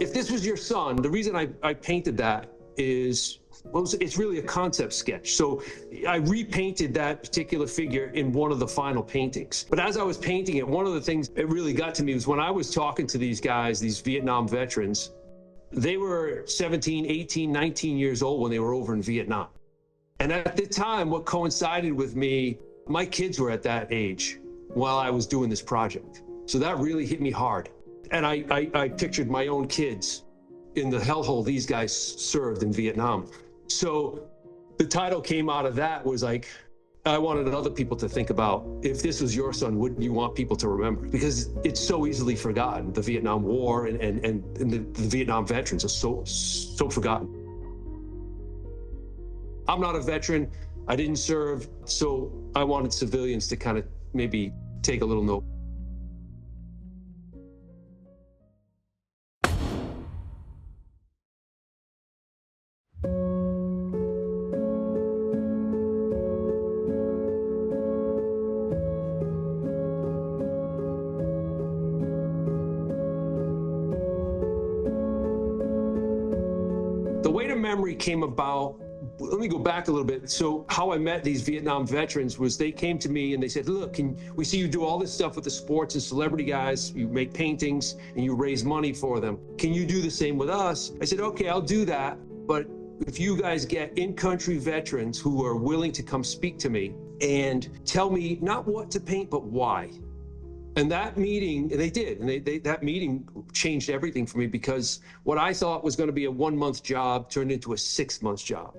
If this was your son, the reason I painted that is, well, it's really a concept sketch. So I repainted that particular figure in one of the final paintings. But as I was painting it, one of the things that really got to me was when I was talking to these guys, these Vietnam veterans, they were 17, 18, 19 years old when they were over in Vietnam. And at the time, what coincided with me, my kids were at that age while I was doing this project. So that really hit me hard. And I pictured my own kids in the hellhole these guys served in Vietnam. So the title came out of that was like, I wanted other people to think about, if this was your son, wouldn't you want people to remember? Because it's so easily forgotten. The Vietnam War and the Vietnam veterans are so forgotten. I'm not a veteran. I didn't serve. So I wanted civilians to kind of maybe take a little note. The Weight of Memory came about, let me go back a little bit. So how I met these Vietnam veterans was they came to me and they said, look, we see you do all this stuff with the sports and celebrity guys, you make paintings and you raise money for them. Can you do the same with us? I said, okay, I'll do that. But if you guys get in-country veterans who are willing to come speak to me and tell me not what to paint, but why. And that meeting, and they did, and that meeting changed everything for me, because what I thought was going to be a 1-month job turned into a 6-month job.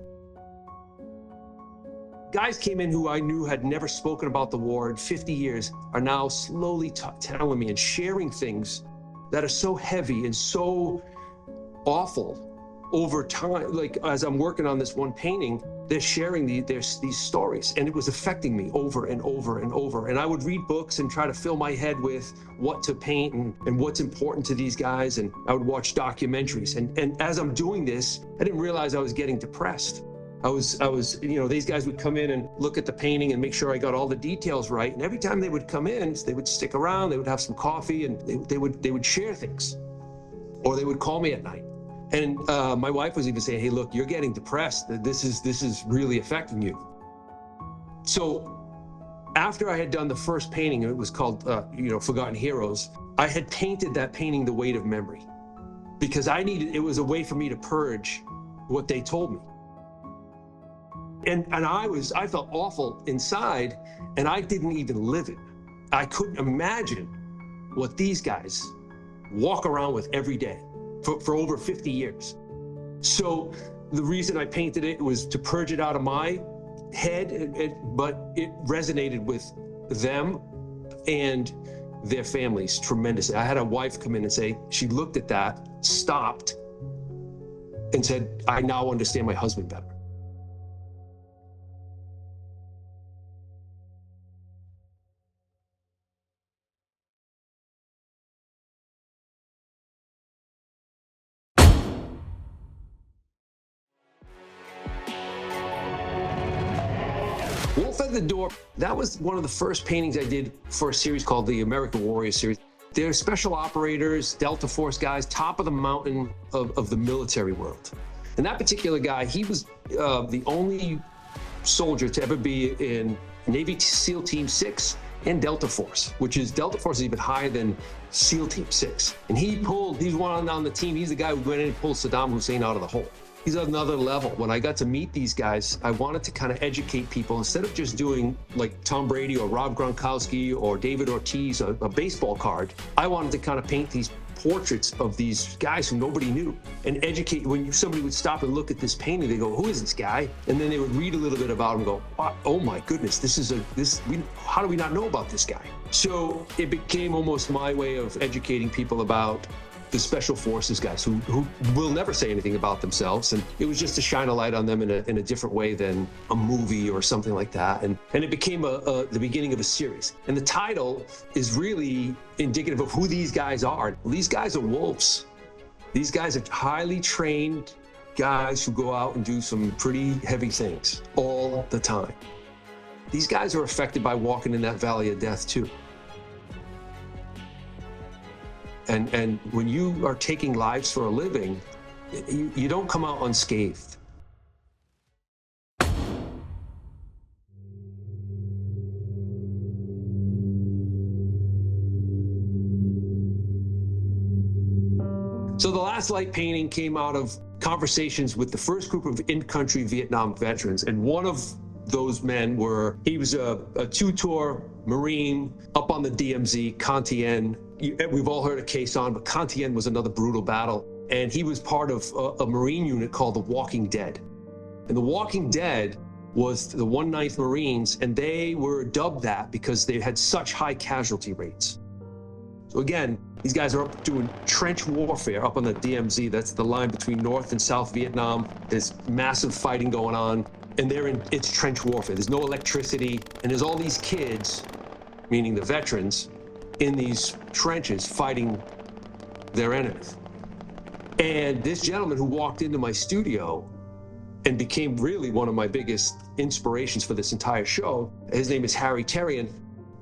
Guys came in who I knew had never spoken about the war in 50 years are now slowly telling me and sharing things that are so heavy and so awful over time. Like as I'm working on this one painting, they're sharing these stories, and it was affecting me over and over and over. And I would read books and try to fill my head with what to paint and what's important to these guys. And I would watch documentaries. And as I'm doing this, I didn't realize I was getting depressed. I was, these guys would come in and look at the painting and make sure I got all the details right. And every time they would come in, they would stick around, they would have some coffee, and they would share things, or they would call me at night. And my wife was even saying, hey, look, you're getting depressed. This is really affecting you. So after I had done the first painting, it was called, Forgotten Heroes, I had painted that painting, The Weight of Memory, because it was a way for me to purge what they told me. And I felt awful inside, and I didn't even live it. I couldn't imagine what these guys walk around with every day for over 50 years. So the reason I painted it was to purge it out of my head, but it resonated with them and their families tremendously. I had a wife come in and say, she looked at that, stopped, and said, I now understand my husband better. Wolf at the Door, that was one of the first paintings I did for a series called the American Warrior series. They're special operators, Delta Force guys, top of the mountain of the military world. And that particular guy, he was the only soldier to ever be in Navy SEAL Team 6 and Delta Force, Delta Force is even higher than SEAL Team 6. And he's one on the team. He's the guy who went in and pulled Saddam Hussein out of the hole. He's at another level. When I got to meet these guys, I wanted to kind of educate people instead of just doing like Tom Brady or Rob Gronkowski or David Ortiz, a baseball card. I wanted to kind of paint these portraits of these guys who nobody knew and educate. When somebody would stop and look at this painting, they go, who is this guy? And then they would read a little bit about him and go, oh my goodness, how do we not know about this guy? So it became almost my way of educating people about the special forces guys who will never say anything about themselves. And it was just to shine a light on them in a different way than a movie or something like that. And it became the beginning of a series. And the title is really indicative of who these guys are. These guys are wolves. These guys are highly trained guys who go out and do some pretty heavy things all the time. These guys are affected by walking in that valley of death too. And when you are taking lives for a living, you don't come out unscathed. So the Last Light painting came out of conversations with the first group of in-country Vietnam veterans. And one of those men he was a two-tour Marine up on the DMZ, Con Thien. We've all heard of Khe Sanh, but Con Thien was another brutal battle. And he was part of a Marine unit called the Walking Dead. And the Walking Dead was the 1/9th Marines, and they were dubbed that because they had such high casualty rates. So again, these guys are up doing trench warfare up on the DMZ. That's the line between North and South Vietnam. There's massive fighting going on, and it's trench warfare. There's no electricity, and there's all these kids, meaning the veterans, in these trenches fighting their enemies. And this gentleman who walked into my studio and became really one of my biggest inspirations for this entire show, his name is Harry Terrian.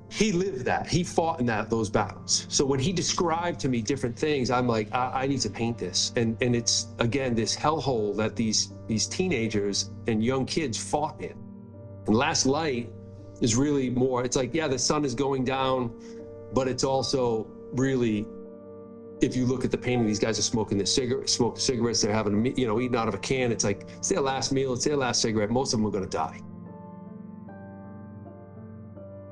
He lived that. He fought in those battles. So when he described to me different things, I'm like, I need to paint this. And it's, again, this hellhole that these teenagers and young kids fought in. And Last Light is really more, it's like, yeah, the sun is going down, but it's also really, if you look at the painting, these guys are smoking cigarettes, they're having, eating out of a can. It's like, it's their last meal, it's their last cigarette. Most of them are gonna die.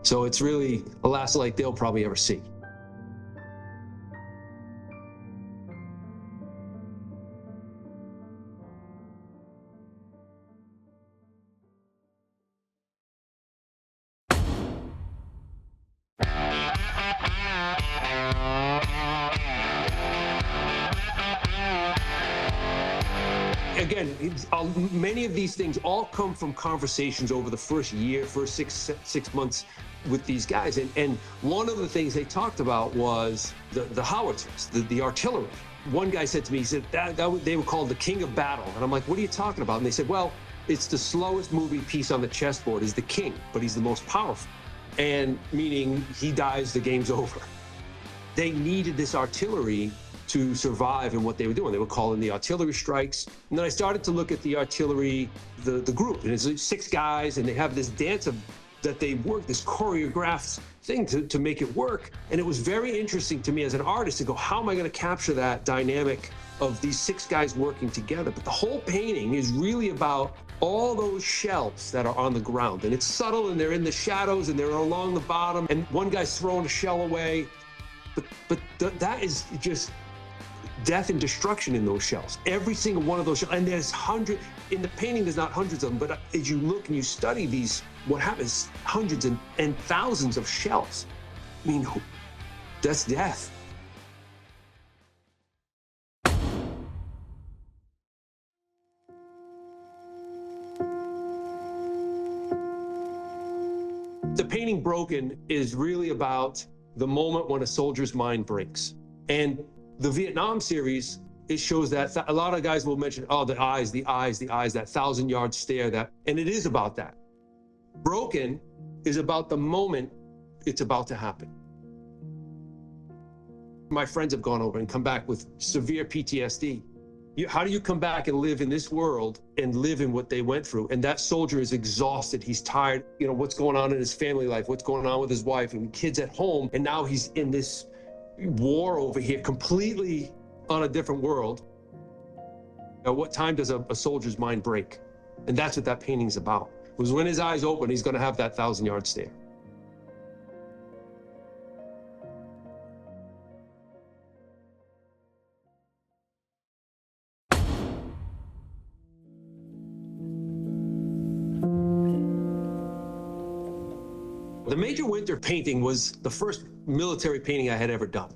So it's really the last light they'll probably ever see. Again, many of these things all come from conversations over the first six months with these guys. And one of the things they talked about was the howitzers, the artillery. One guy said to me, he said, they were called the king of battle. And I'm like, what are you talking about? And they said, well, it's the slowest moving piece on the chessboard is the king, but he's the most powerful. And meaning he dies, the game's over. They needed this artillery to survive in what they were doing. They were calling the artillery strikes. And then I started to look at the artillery, the group, and it's 6 guys, and they have this dance that they work, this choreographed thing to make it work. And it was very interesting to me as an artist to go, how am I gonna capture that dynamic of these 6 guys working together? But the whole painting is really about all those shells that are on the ground. And it's subtle, and they're in the shadows, and they're along the bottom, and one guy's throwing a shell away. But that is just death and destruction in those shells. Every single one of those shells, and there's hundreds, in the painting there's not hundreds of them, but as you look and you study these, what happens, hundreds and thousands of shells. I mean, that's death. The painting Broken is really about the moment when a soldier's mind breaks. And the Vietnam series, it shows that a lot of guys will mention, oh, the eyes, that 1,000-yard stare, and it is about that. Broken is about the moment it's about to happen. My friends have gone over and come back with severe PTSD. How do you come back and live in this world and live in what they went through? And that soldier is exhausted, he's tired, what's going on in his family life, what's going on with his wife and kids at home, and now he's in this war over here, completely on a different world. At what time does a soldier's mind break? And that's what that painting's about. It was when his eyes open, he's gonna have that 1,000-yard stare. The Major Winter painting was the first military painting I had ever done.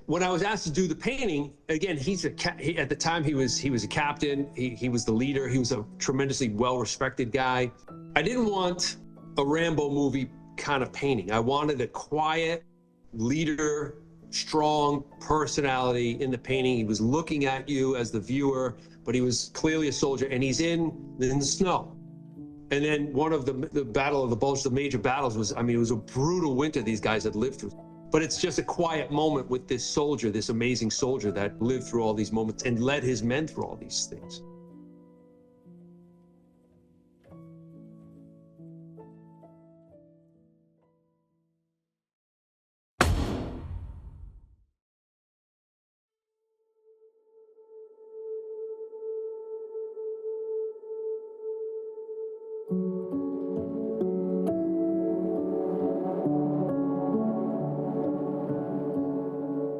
When I was asked to do the painting, again, at the time he was a captain, he was the leader, he was a tremendously well-respected guy. I didn't want a Rambo movie kind of painting. I wanted a quiet leader, strong personality in the painting. He was looking at you as the viewer, but he was clearly a soldier, and he's in the snow. And then one of the Battle of the Bulge, the major battles was, it was a brutal winter these guys had lived through. But it's just a quiet moment with this soldier, this amazing soldier that lived through all these moments and led his men through all these things.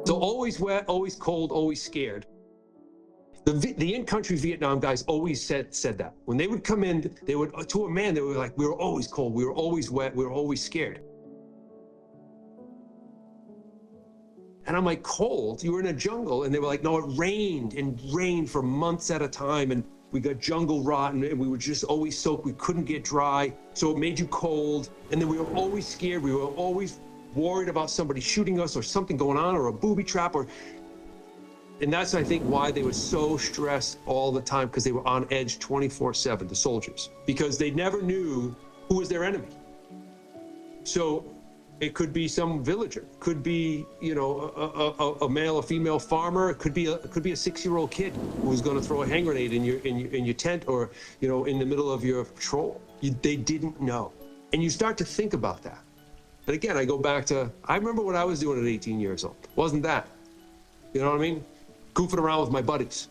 So always wet, always cold, always scared. The in-country Vietnam guys always said that. When they would come in, they would, to a man, they were like, we were always cold, we were always wet, we were always scared. And I'm like, cold? You were in a jungle? And they were like, no, it rained and rained for months at a time. And we got jungle rot and we were just always soaked. We couldn't get dry. So it made you cold. And then we were always scared. We were always worried about somebody shooting us or something going on or a booby trap and that's, I think, why they were so stressed all the time, because they were on edge 24/7, the soldiers, because they never knew who was their enemy. So it could be some villager, could be, you know, a male or female farmer, it could be a 6-year-old kid who's going to throw a hand grenade in your tent, or, you know, in the middle of your patrol. They didn't know. And you start to think about that. And again, I go back to, I remember what I was doing at 18 years old. Wasn't that? You know what I mean? Goofing around with my buddies.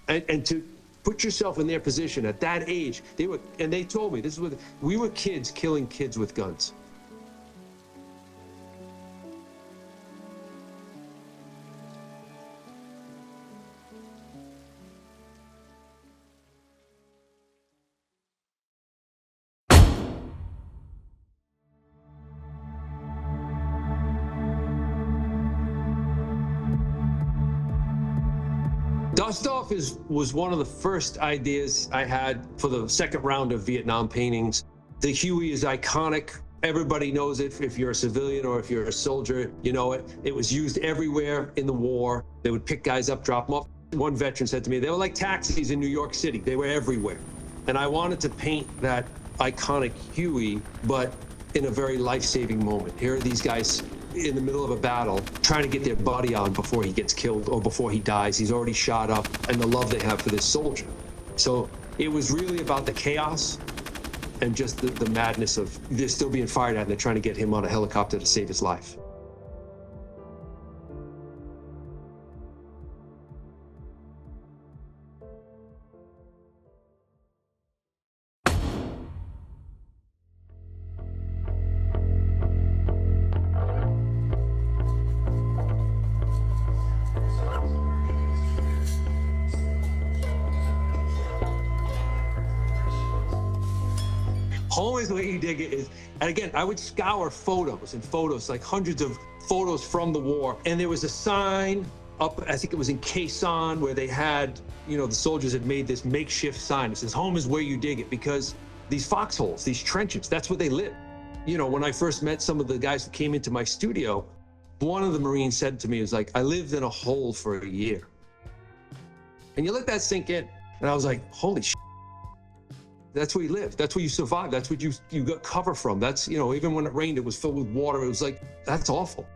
And to put yourself in their position at that age, they told me, this is what, we were kids killing kids with guns. Dust-off was one of the first ideas I had for the second round of Vietnam paintings. The Huey is iconic. Everybody knows it. If you're a civilian or if you're a soldier, you know it. It was used everywhere in the war. They would pick guys up, drop them off. One veteran said to me, they were like taxis in New York City. They were everywhere. And I wanted to paint that iconic Huey, but in a very life-saving moment. Here are these guys in the middle of a battle, trying to get their buddy on before he gets killed or before he dies. He's already shot up, and the love they have for this soldier. So it was really about the chaos and just the madness of they're still being fired at and they're trying to get him on a helicopter to save his life. Always the way you dig it is, and again, I would scour photos, like hundreds of photos from the war. And there was a sign up, I think it was in Khe Sanh, where they had, you know, the soldiers had made this makeshift sign. It says, home is where you dig it, because these foxholes, these trenches, that's where they live. You know, when I first met some of the guys that came into my studio, one of the Marines said to me, it was like, I lived in a hole for a year. And you let that sink in. And I was like, holy shit. That's where you live. That's where you survive. That's what you got cover from. That's, you know, even when it rained, it was filled with water. It was like, that's awful.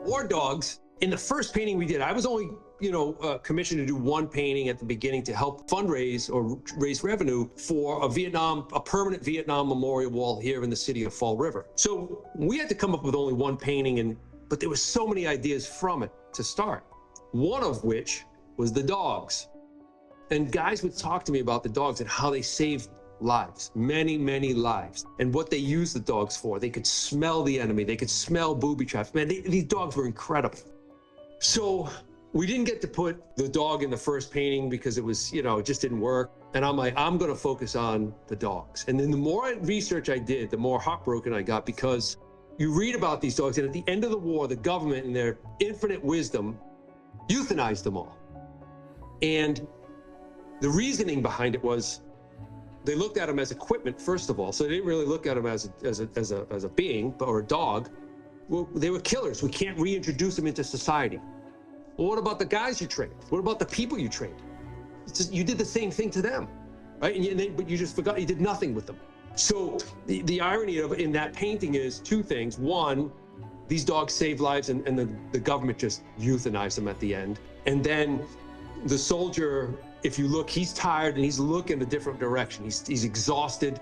War dogs. In the first painting we did, I was only, you know, commissioned to do one painting at the beginning to help fundraise or raise revenue for a permanent Vietnam memorial wall here in the city of Fall River. So we had to come up with only one painting, but there were so many ideas from it to start. One of which was the dogs. And guys would talk to me about the dogs and how they saved lives, many, many lives, and what they used the dogs for. They could smell the enemy. They could smell booby traps. Man, these dogs were incredible. So we didn't get to put the dog in the first painting because it was, you know, it just didn't work. And I'm like, I'm going to focus on the dogs. And then the more research I did, the more heartbroken I got, because you read about these dogs, and at the end of the war, the government, in their infinite wisdom, euthanized them all. And the reasoning behind it was They looked at him as equipment, first of all, so they didn't really look at him as a being or a dog. Well, they were killers. We can't reintroduce them into society. Well, what about the guys you trained? What about the people you trained? You did the same thing to them, right? But you just forgot, you did nothing with them. So the irony in that painting is two things. One, these dogs saved lives and the government just euthanized them at the end. And then the soldier, if you look, he's tired and he's looking a different direction. He's exhausted,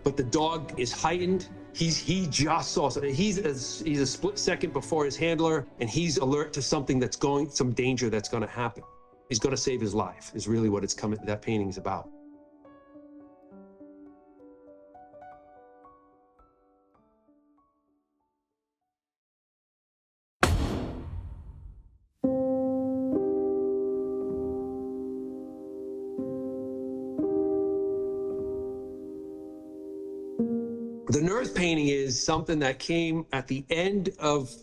but the dog is heightened. He just saw something. He's a split second before his handler, and he's alert to something some danger that's going to happen. He's going to save his life, is really what that painting is about. The nurse painting is something that came at the end of,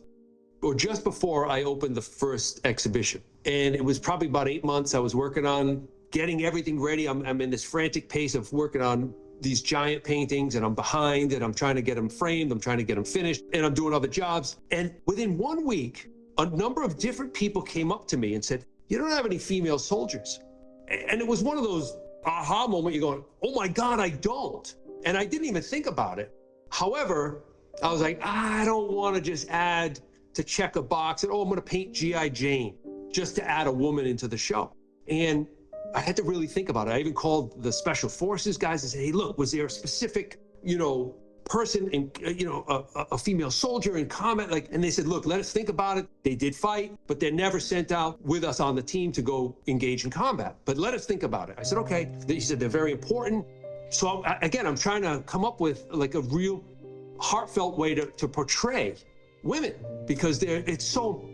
or just before I opened the first exhibition. And it was probably about 8 months I was working on getting everything ready. I'm in this frantic pace of working on these giant paintings, and I'm behind, and I'm trying to get them framed, I'm trying to get them finished, and I'm doing other jobs. And within 1 week, a number of different people came up to me and said, "You don't have any female soldiers." And it was one of those aha moments, you're going, oh my God, I don't. And I didn't even think about it. However, I was like, I don't want to just add to check a box and, I'm going to paint G.I. Jane just to add a woman into the show. And I had to really think about it. I even called the special forces guys and said, hey, look, was there a specific, person in, a female soldier in combat? And they said, look, let us think about it. They did fight, but they're never sent out with us on the team to go engage in combat. But let us think about it. I said, okay. He said, they're very important. So again, I'm trying to come up with a real heartfelt way to portray women, because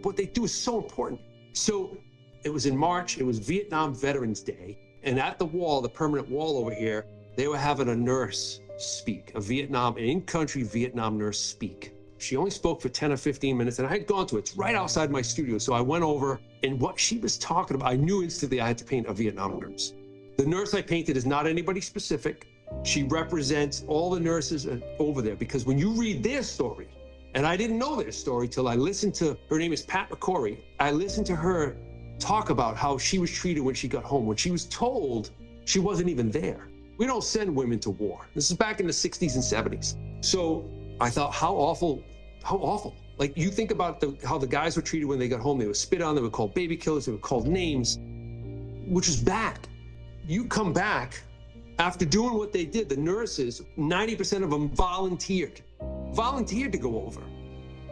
what they do is so important. So it was in March, it was Vietnam Veterans Day. And at the wall, the permanent wall over here, they were having a nurse speak, an in-country Vietnam nurse speak. She only spoke for 10 or 15 minutes, and I had gone to it. It's right outside my studio. So I went over, and what she was talking about, I knew instantly I had to paint a Vietnam nurse. The nurse I painted is not anybody specific. She represents all the nurses over there, because when you read their story, and I didn't know their story till I listened to, her name is Pat McCrory. I listened to her talk about how she was treated when she got home, when she was told she wasn't even there. We don't send women to war. This is back in the 60s and 70s. So I thought, how awful. Like, you think about how the guys were treated when they got home. They were spit on, they were called baby killers, they were called names, which is bad. You come back after doing what they did, the nurses, 90% of them volunteered to go over.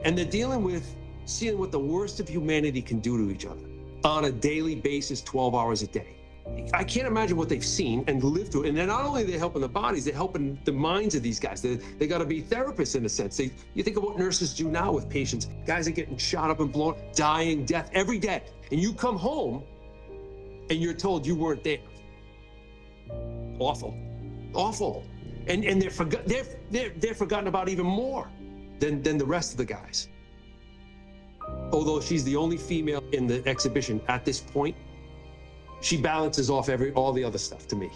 And they're dealing with seeing what the worst of humanity can do to each other on a daily basis, 12 hours a day. I can't imagine what they've seen and lived through. And then not only are they helping the bodies, they're helping the minds of these guys. They got to be therapists in a sense. You think of what nurses do now with patients. Guys are getting shot up and blown, dying, death every day. And you come home and you're told you weren't there. Awful. And they're forgotten about even more than the rest of the guys. Although she's the only female in the exhibition at this point, she balances off all the other stuff to me.